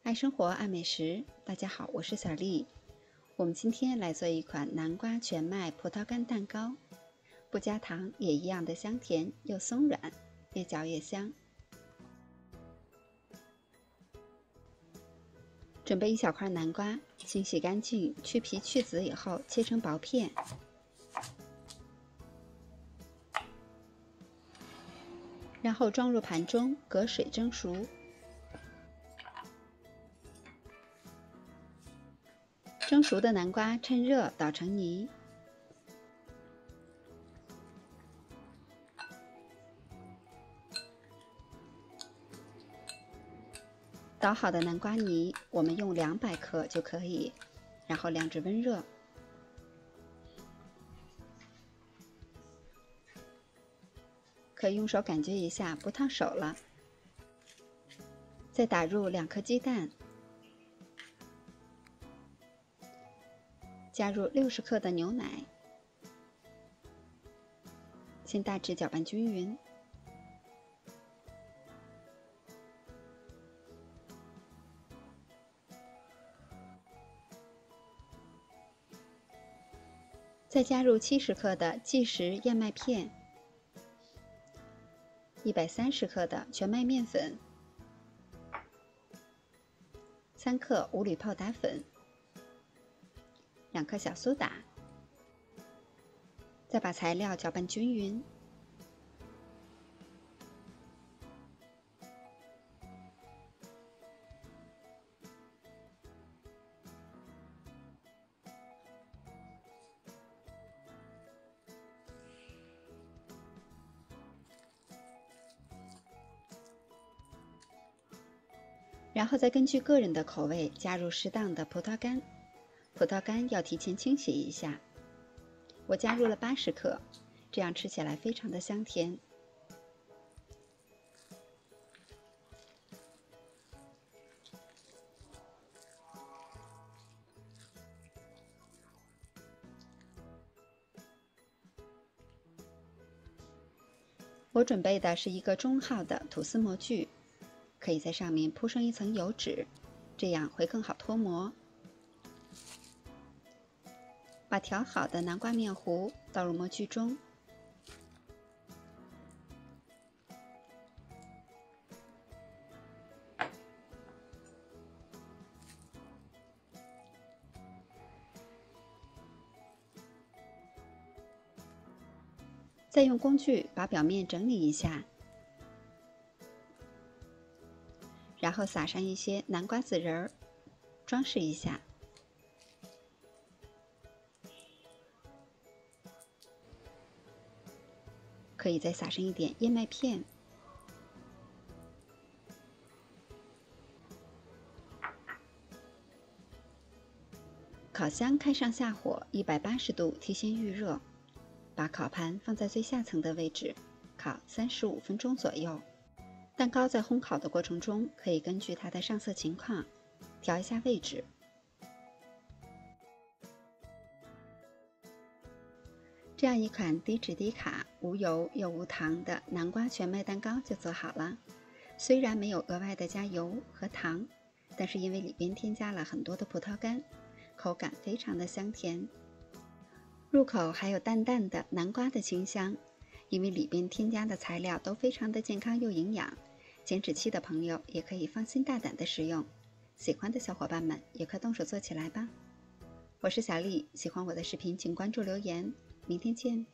爱生活，爱美食。大家好，我是小丽。我们今天来做一款南瓜全麦葡萄干蛋糕，不加糖也一样的香甜又松软，越嚼越香。准备一小块南瓜，清洗干净，去皮去籽以后切成薄片，然后装入盘中，隔水蒸熟。蒸熟的南瓜趁热捣成泥，捣好的南瓜泥我们用200克就可以，然后晾至温热。可以用手感觉一下不烫手了。再打入2颗鸡蛋，加入60克的牛奶，先大致搅拌均匀。再加入70克的即食燕麦片，130克的全麦面粉，3克无铝泡打粉，2克小苏打，再把材料搅拌均匀。然后再根据个人的口味加入适当的葡萄干，葡萄干要提前清洗一下。我加入了80克，这样吃起来非常的香甜。我准备的是一个中号的吐司模具，可以在上面铺上一层油纸，这样会更好脱模。把调好的南瓜面糊倒入模具中，再用工具把表面整理一下，然后撒上一些南瓜籽仁儿，装饰一下。可以再撒上一点燕麦片。烤箱开上下火，180度提前预热，把烤盘放在最下层的位置，烤35分钟左右。蛋糕在烘烤的过程中，可以根据它的上色情况调一下位置。这样一款低脂低卡、无油又无糖的南瓜全麦蛋糕就做好了。虽然没有额外的加油和糖，但是因为里边添加了很多的葡萄干，口感非常的香甜。入口还有淡淡的南瓜的清香，因为里边添加的材料都非常的健康又营养，减脂期的朋友也可以放心大胆的食用。喜欢的小伙伴们也快动手做起来吧。我是小丽，喜欢我的视频请关注留言，明天见。